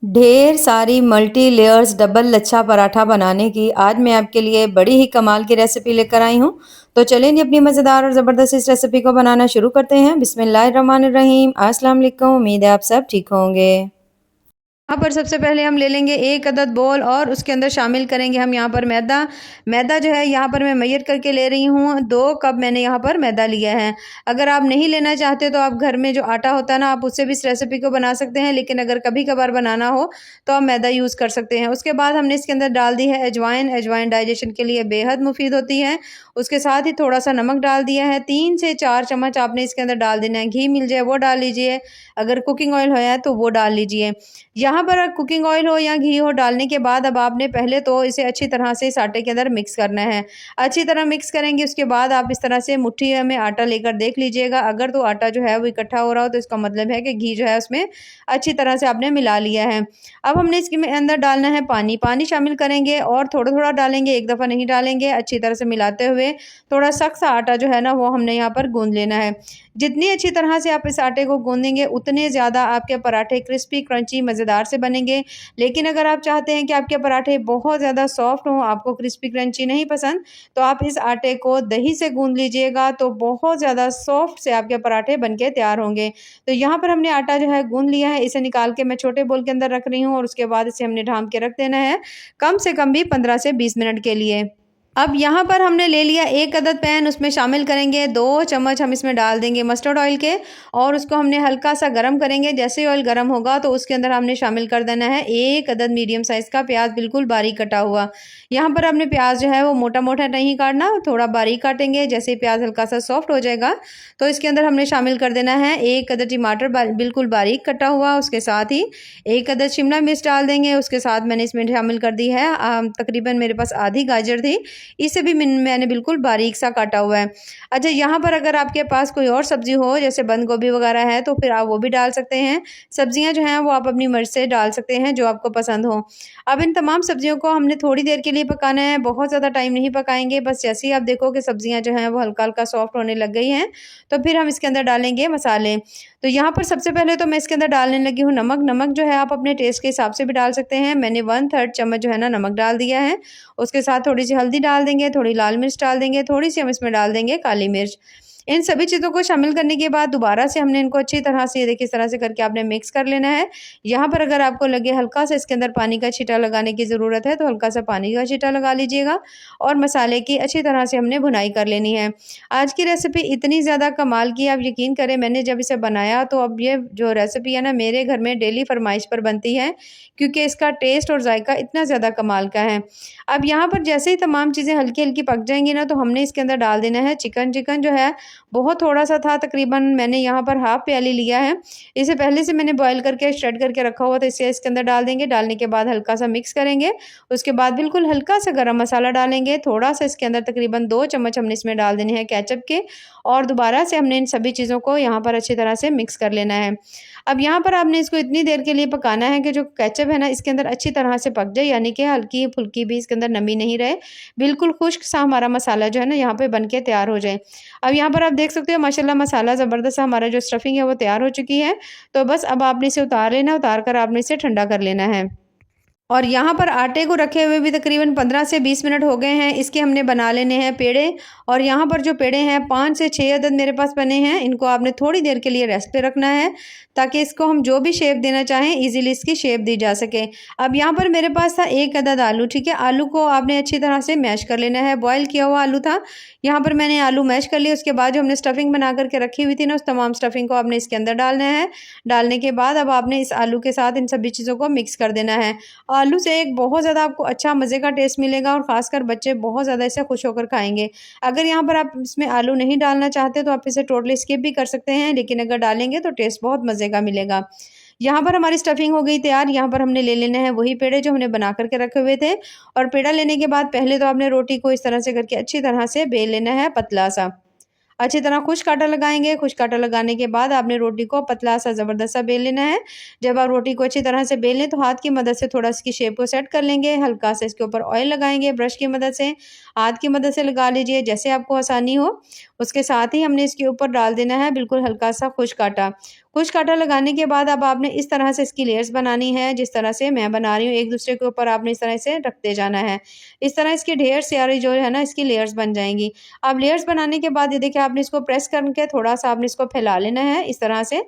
ढेर सारी multi layers double lachha paratha बनाने की आज मैं आपके लिए बड़ी ही कमाल की रेसिपी लेकर आई हूँ। तो चलें जी अपनी मज़ेदार और ज़बरदस्त इस रेसिपी को बनाना शुरू करते हैं। बिस्मिल्लाहिर्रहमानिर्रहीम। अस्सलाम वालेकुम। उम्मीद है आप सब ठीक होंगे। यहाँ पर सबसे पहले हम ले लेंगे एक अदद बोल और उसके अंदर शामिल करेंगे हम यहाँ पर मैदा। मैदा जो है यहाँ पर मैं मैयर करके ले रही हूँ, 2 कप मैंने यहाँ पर मैदा लिया है। अगर आप नहीं लेना चाहते तो आप घर में जो आटा होता है ना, आप उससे भी इस रेसिपी को बना सकते हैं, लेकिन अगर कभी कभार बनाना हो तो आप मैदा यूज़ कर सकते हैं। उसके बाद हमने इसके अंदर डाल दी है अजवाइन। अजवाइन डाइजेशन के लिए बेहद मुफीद होती है। उसके साथ ही थोड़ा सा नमक डाल दिया है। 3 से 4 चम्मच आपने इसके अंदर डाल देना है। घी मिल जाए वो डाल लीजिए, अगर कुकिंग ऑयल है तो वो डाल लीजिए। यहाँ पर कुकिंग ऑयल हो या घी हो, डालने के बाद अब आपने पहले तो इसे अच्छी तरह से इस आटे के अंदर मिक्स करना है। अच्छी तरह मिक्स करेंगे, उसके बाद आप इस तरह से मुट्ठी में आटा लेकर देख लीजिएगा। अगर तो आटा जो है वो इकट्ठा हो रहा हो तो इसका मतलब है कि घी जो है उसमें अच्छी तरह से आपने मिला लिया है। अब हमने इसके अंदर डालना है पानी। पानी शामिल करेंगे और थोड़ा थोड़ा डालेंगे, एक दफ़ा नहीं डालेंगे। अच्छी तरह से मिलाते हुए थोड़ा सख्त सा आटा जो है ना वो हमने यहाँ पर गूंद लेना है। जितनी अच्छी तरह से आप इस आटे को गूंदेंगे उतने ज़्यादा आपके पराठे क्रिस्पी क्रंची मज़ेदार से बनेंगे। लेकिन अगर आप चाहते हैं कि आपके पराठे बहुत ज़्यादा सॉफ्ट हों, आपको क्रिस्पी क्रंची नहीं पसंद, तो आप इस आटे को दही से गूंद लीजिएगा, तो बहुत ज़्यादा सॉफ्ट से आपके पराठे बनके तैयार होंगे। तो यहाँ पर हमने आटा जो है गूंद लिया है, इसे निकाल के मैं छोटे बोल के अंदर रख रही हूँ और उसके बाद इसे हमने ढाँप के रख देना है, कम से कम भी 15 से 20 मिनट के लिए। अब यहाँ पर हमने ले लिया एक अदद पैन, उसमें शामिल करेंगे 2 चम्मच हम इसमें डाल देंगे मस्टर्ड ऑयल के और उसको हमने हल्का सा गरम करेंगे। जैसे ही ऑयल गरम होगा तो उसके अंदर हमने शामिल कर देना है एक अदद मीडियम साइज़ का प्याज, बिल्कुल बारीक कटा हुआ। यहाँ पर हमने प्याज जो है वो मोटा-मोटा नहीं काटना, थोड़ा बारीक काटेंगे। जैसे ही प्याज हल्का सा सॉफ्ट हो जाएगा तो इसके अंदर हमने शामिल कर देना है एक अदद टमाटर बिल्कुल बारीक कटा हुआ। उसके साथ ही एक अदद शिमला मिर्च डाल देंगे। उसके साथ मैंने इसमें शामिल कर दी है तकरीबन मेरे पास आधी गाजर थी, इसे भी मैंने बिल्कुल बारीक सा काटा हुआ है। अच्छा, यहाँ पर अगर आपके पास कोई और सब्ज़ी हो जैसे बंद गोभी वगैरह है तो फिर आप वो भी डाल सकते हैं। सब्जियाँ जो हैं वो आप अपनी मर्ज़ से डाल सकते हैं जो आपको पसंद हो। अब इन तमाम सब्जियों को हमने थोड़ी देर के लिए पकाना है, बहुत ज़्यादा टाइम नहीं पकाएँगे। बस जैसे ही आप देखो कि सब्जियाँ जो हैं वो हल्का-हल्का सॉफ्ट होने लग गई हैं, तो फिर हम इसके अंदर डालेंगे मसाले। तो यहाँ पर सबसे पहले तो मैं इसके अंदर डालने लगी हूँ नमक। नमक जो है आप अपने टेस्ट के हिसाब से भी डाल सकते हैं। मैंने 1/3 चम्मच जो है ना नमक डाल दिया है। उसके साथ थोड़ी-सी हल्दी डाल देंगे, थोड़ी लाल मिर्च डाल देंगे, थोड़ी-सी हम इसमें डाल देंगे काली मिर्च। इन सभी चीज़ों को शामिल करने के बाद दोबारा से हमने इनको अच्छी तरह से, ये देखिए इस तरह से करके आपने मिक्स कर लेना है। यहाँ पर अगर आपको लगे हल्का सा इसके अंदर पानी का छींटा लगाने की ज़रूरत है तो हल्का सा पानी का छींटा लगा लीजिएगा और मसाले की अच्छी तरह से हमने भुनाई कर लेनी है। आज की रेसिपी इतनी ज़्यादा कमाल की, आप यकीन करें मैंने जब इसे बनाया तो अब ये जो रेसिपी है ना मेरे घर में डेली फरमाइश पर बनती है, क्योंकि इसका टेस्ट और जायका इतना ज़्यादा कमाल का है। अब यहाँ पर जैसे ही तमाम चीज़ें हल्की-हल्की पक जाएँगी ना तो हमने इसके अंदर डाल देना है चिकन। चिकन जो है बहुत थोड़ा-सा था, तकरीबन मैंने यहाँ पर हाफ़ प्याली लिया है। इसे पहले से मैंने बॉयल करके श्रेड करके रखा हुआ था, इसे इसके अंदर डाल देंगे। डालने के बाद हल्का-सा मिक्स करेंगे। उसके बाद बिल्कुल हल्का-सा गरम मसाला डालेंगे। थोड़ा-सा इसके अंदर तकरीबन 2 चम्मच हमने इसमें डाल देने हैं केचअप के और दोबारा से हमने इन सभी चीज़ों को यहाँ पर अच्छी तरह से मिक्स कर लेना है। अब यहाँ पर आपने इसको इतनी देर के लिए पकाना है कि जो केचअप है ना इसके अंदर अच्छी तरह से पक जाए, यानी कि हल्की-फुल्की भी इसके अंदर नमी नहीं रहे। बिल्कुल खुश्क सा हमारा मसाला जो है ना यहाँ पे बन के तैयार हो जाए। अब यहाँ पर आप देख सकते हो माशाल्लाह मसाला ज़बरदस्त सा हमारा जो स्टफिंग है वो तैयार हो चुकी है। तो बस अब आपने इसे उतार लेना है, उतार कर आपने इसे ठंडा कर लेना है। और यहाँ पर आटे को रखे हुए भी तकरीबन 15 से 20 मिनट हो गए हैं। इसके हमने बना लेने हैं पेड़े और यहाँ पर जो पेड़े हैं 5 से 6 अदद मेरे पास बने हैं। इनको आपने थोड़ी देर के लिए रेस्ट पे रखना है ताकि इसको हम जो भी शेप देना चाहें ईज़िली इसकी शेप दी जा सके। अब यहाँ पर मेरे पास था 1 अदद आलू, ठीक है। आलू को आपने अच्छी तरह से मैश कर लेना है। बॉयल किया हुआ आलू था, यहाँ पर मैंने आलू मैश कर लिया। उसके बाद जो हमने स्टफिंग बना कर के रखी हुई थी ना उस तमाम स्टफिंग को आपने इसके अंदर डालना है। डालने के बाद अब आपने इस आलू के साथ इन सभी चीज़ों को मिक्स कर देना है। आलू से एक बहुत ज़्यादा आपको अच्छा मज़े का टेस्ट मिलेगा और ख़ासकर बच्चे बहुत ज़्यादा इसे खुश होकर खाएँगे। अगर यहाँ पर आप इसमें आलू नहीं डालना चाहते तो आप इसे टोटली स्किप भी कर सकते हैं, लेकिन अगर डालेंगे तो टेस्ट बहुत मज़े का मिलेगा। यहाँ पर हमारी स्टफिंग हो गई तैयार। यहाँ पर हमने ले लेना है वही पेड़े जो हमने बना कर के रखे हुए थे और पेड़ा लेने के बाद पहले तो आपने रोटी को इस तरह से करके अच्छी तरह से बेल लेना है पतला-सा। अच्छी तरह खुश्क आटा लगाएँगे। खुश्क आटा लगाने के बाद आपने रोटी को पतला-सा ज़बरदस्त-सा बेल लेना है। जब आप रोटी को अच्छी तरह से बेल लें तो हाथ की मदद से थोड़ा इसकी शेप को सेट कर लेंगे। हल्का-सा इसके ऊपर ऑयल लगाएँगे ब्रश की मदद से, हाथ की मदद से लगा लीजिए जैसे आपको आसानी हो। उसके साथ ही हमने इसके ऊपर डाल देना है बिल्कुल हल्का-सा खुश्क आटा। कुछ आटा लगाने के बाद अब आपने इस तरह से इसकी लेयर्स बनानी है, जिस तरह से मैं बना रही हूँ। एक दूसरे के ऊपर आपने इस तरह से रखते जाना है। इस तरह इसकी ढेर सारी जो है ना इसकी लेयर्स बन जाएंगी। अब लेयर्स बनाने के बाद ये देखिए आपने इसको प्रेस करके थोड़ा सा आपने इसको फैला लेना है इस तरह से।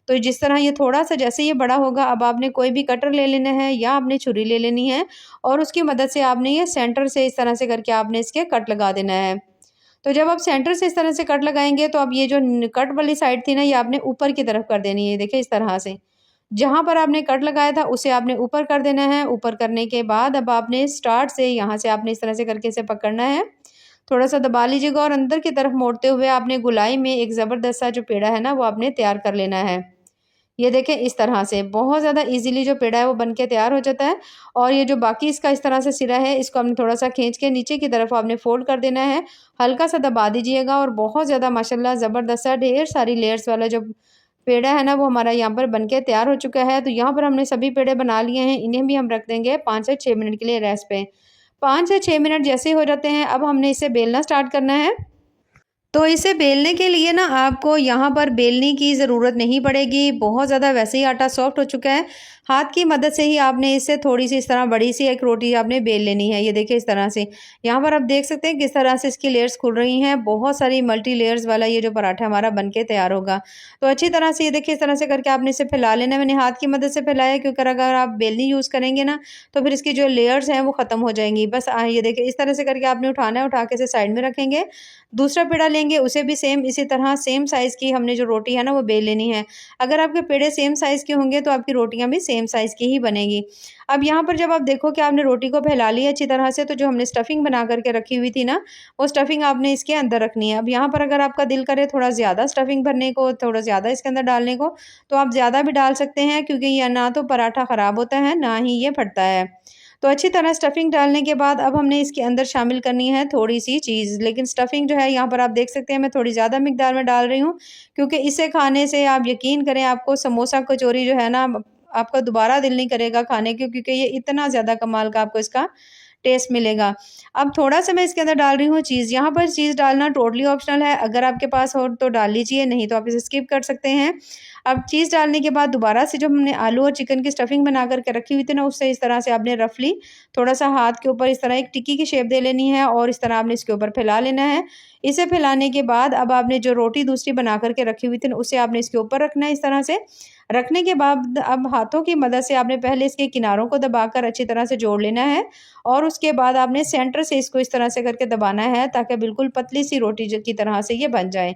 तो जिस तरह ये थोड़ा सा जैसे ये बड़ा होगा, अब आपने कोई भी कटर ले लेना है या आपने छुरी ले लेनी है और उसकी मदद से आपने ये सेंटर से इस तरह से करके आपने इसके कट लगा देना है। तो जब आप सेंटर से इस तरह से कट लगाएंगे तो अब ये जो कट वाली साइड थी ना ये आपने ऊपर की तरफ कर देनी है। देखिए इस तरह से जहाँ पर आपने कट लगाया था उसे आपने ऊपर कर देना है। ऊपर करने के बाद अब आपने स्टार्ट से यहाँ से आपने इस तरह से करके इसे पकड़ना है, थोड़ा सा दबा लीजिएगा और अंदर की तरफ मोड़ते हुए आपने गुलाई में एक ज़बरदस्त सा जो पेड़ा है ना वो आपने तैयार कर लेना है। ये देखें इस तरह से बहुत ज़्यादा इजीली जो पेड़ा है वो बनके तैयार हो जाता है। और ये जो बाकी इसका इस तरह से सिरा है इसको हमने थोड़ा सा खींच के नीचे की तरफ आपने फोल्ड कर देना है, हल्का सा दबा दीजिएगा और बहुत ज़्यादा माशाल्लाह ज़बरदस्त सा ढेर सारी लेयर्स वाला जो पेड़ा है ना वो हमारा यहाँ पर बनके तैयार हो चुका है। तो यहाँ पर हमने सभी पेड़े बना लिए हैं, इन्हें भी हम रख देंगे 5 से 6 मिनट के लिए रेस्ट पे। 5 से 6 मिनट जैसे हो जाते हैं अब हमने इसे बेलना स्टार्ट करना है। तो इसे बेलने के लिए ना आपको यहाँ पर बेलने की ज़रूरत नहीं पड़ेगी, बहुत ज़्यादा वैसे ही आटा सॉफ्ट हो चुका है। हाथ की मदद से ही आपने इससे थोड़ी सी इस तरह बड़ी सी एक रोटी आपने बेल लेनी है। ये देखिए इस तरह से यहाँ पर आप देख सकते हैं किस तरह से इसकी लेयर्स खुल रही हैं। बहुत सारी मल्टी लेयर्स वाला ये जो पराठा हमारा बनके तैयार होगा। तो अच्छी तरह से ये देखिए इस तरह से करके आपने इसे फैला लेना है। मैंने हाथ की मदद से फैलाया क्योंकि अगर आप बेलनी यूज़ करेंगे ना तो फिर इसकी जो लेयर्स हैं वो ख़त्म हो जाएंगी। बस ये देखिए इस तरह से करके आपने उठाना है, उठा के इसे साइड में रखेंगे। दूसरा पेड़ा लेंगे, उसे भी सेम इसी तरह सेम साइज़ की हमने जो रोटी है ना वो बेल लेनी है। अगर आपके पेड़े सेम साइज़ के होंगे तो आपकी रोटियां भी सेम साइज़ की ही बनेगी। अब यहाँ पर जब आप देखो कि आपने रोटी को फैला लिया अच्छी तरह से, तो जो हमने स्टफिंग बना करके रखी हुई थी ना वो स्टफिंग आपने इसके अंदर रखनी है। अब यहाँ पर अगर आपका दिल करे थोड़ा ज़्यादा स्टफिंग भरने को, थोड़ा ज़्यादा इसके अंदर डालने को, तो आप ज़्यादा भी डाल सकते हैं क्योंकि यह ना तो पराठा ख़राब होता है ना ही ये फटता है। तो अच्छी तरह स्टफिंग डालने के बाद अब हमने इसके अंदर शामिल करनी है थोड़ी सी चीज़। लेकिन स्टफिंग जो है यहाँ पर आप देख सकते हैं मैं थोड़ी ज़्यादा मिकदार में डाल रही हूँ क्योंकि इसे खाने से आप यकीन करें आपको समोसा कचौरी जो है ना आपका दोबारा दिल नहीं करेगा खाने को, क्योंकि ये इतना ज़्यादा कमाल का आपको इसका टेस्ट मिलेगा। अब थोड़ा सा मैं इसके अंदर डाल रही हूँ चीज़। यहाँ पर चीज़ डालना टोटली ऑप्शनल है, अगर आपके पास हो तो डाल लीजिए, नहीं तो आप इसे स्किप कर सकते हैं। अब चीज़ डालने के बाद दोबारा से जो हमने आलू और चिकन की स्टफिंग बना करके रखी हुई थी ना उससे इस तरह से आपने रफली थोड़ा सा हाथ के ऊपर इस तरह एक टिक्की की शेप दे लेनी है और इस तरह आपने इसके ऊपर फैला लेना है। इसे फैलाने के बाद अब आपने जो रोटी दूसरी बना करके रखी हुई थी उसे आपने इसके ऊपर रखना है। इस तरह से रखने के बाद अब हाथों की मदद से आपने पहले इसके किनारों को दबाकर अच्छी तरह से जोड़ लेना है और उसके बाद आपने सेंटर से इसको इस तरह से करके दबाना है ताकि बिल्कुल पतली सी रोटी की तरह से ये बन जाए।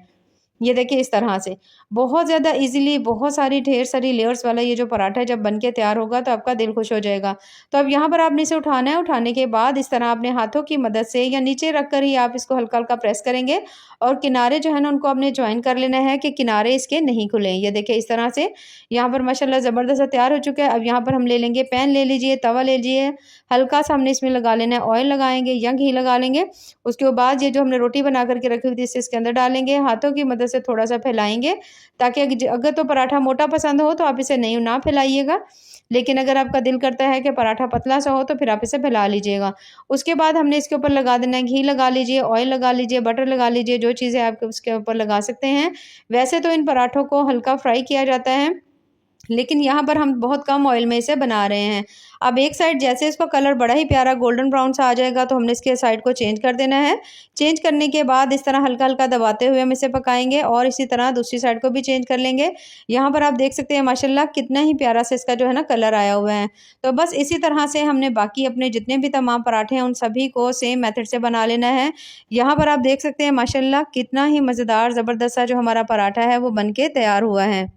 ये देखिए इस तरह से बहुत ज़्यादा इजीली बहुत सारी ढेर सारी लेयर्स वाला ये जो पराठा जब बनके तैयार होगा तो आपका दिल खुश हो जाएगा। तो अब यहाँ पर आपने इसे उठाना है, उठाने के बाद इस तरह आपने हाथों की मदद से या नीचे रख कर ही आप इसको हल्का हल्का प्रेस करेंगे और किनारे जो है ना उनको आपने ज्वाइन कर लेना है कि किनारे इसके नहीं खुले। ये देखिए इस तरह से यहाँ पर माशाल्लाह ज़बरदस्त तैयार हो चुका है। अब यहाँ पर हम ले लेंगे पैन, ले लीजिए तवा ले लीजिए, हल्का सा हमने इसमें लगा लेना है, ऑयल लगाएंगे या घी लगा लेंगे। उसके बाद ये जो हमने रोटी बना करके रखी हुई थी इसे इसके अंदर डालेंगे, हाथों की मदद से थोड़ा सा फैलाएंगे ताकि अगर तो पराठा मोटा पसंद हो तो आप इसे नहीं ना फैलाइएगा, लेकिन अगर आपका दिल करता है कि पराठा पतला सा हो तो फिर आप इसे फैला लीजिएगा। उसके बाद हमने इसके ऊपर लगा देना है, घी लगा लीजिए, ऑयल लगा लीजिए, बटर लगा लीजिए, जो चीज़ें आप उसके ऊपर लगा सकते हैं। वैसे तो इन पराठों को हल्का फ्राई किया जाता है लेकिन यहाँ पर हम बहुत कम ऑयल में इसे बना रहे हैं। अब एक साइड जैसे इसका कलर बड़ा ही प्यारा गोल्डन ब्राउन सा आ जाएगा तो हमने इसके साइड को चेंज कर देना है। चेंज करने के बाद इस तरह हल्का हल्का दबाते हुए हम इसे पकाएंगे और इसी तरह दूसरी साइड को भी चेंज कर लेंगे। यहाँ पर आप देख सकते हैं माशाल्लाह कितना ही प्यारा से इसका जो है ना कलर आया हुआ है। तो बस इसी तरह से हमने बाकी अपने जितने भी तमाम पराठे हैं उन सभी को सेम मेथड से बना लेना है। यहाँ पर आप देख सकते हैं माशाल्लाह कितना ही मज़ेदार ज़बरदस्त सा जो हमारा पराठा है वो बन के तैयार हुआ है।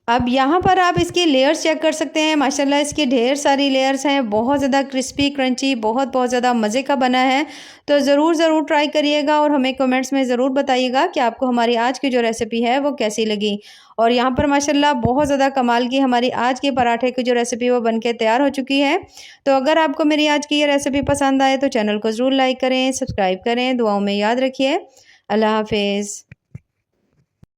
अब यहाँ पर आप इसकी लेयर्स चेक कर सकते हैं, माशाल्लाह इसकी ढेर सारी लेयर्स हैं, बहुत ज़्यादा क्रिस्पी क्रंची बहुत ज़्यादा मज़े का बना है। तो ज़रूर ट्राई करिएगा और हमें कमेंट्स में ज़रूर बताइएगा कि आपको हमारी आज की जो रेसिपी है वो कैसी लगी। और यहाँ पर माशाल्लाह बहुत ज़्यादा कमाल की हमारी आज के पराठे की जो रेसिपी वो बनके तैयार हो चुकी है। तो अगर आपको मेरी आज की ये रेसिपी पसंद आए तो चैनल को ज़रूर लाइक करें, सब्सक्राइब करें, दुआओं में याद रखिए। अल्लाह हाफिज़।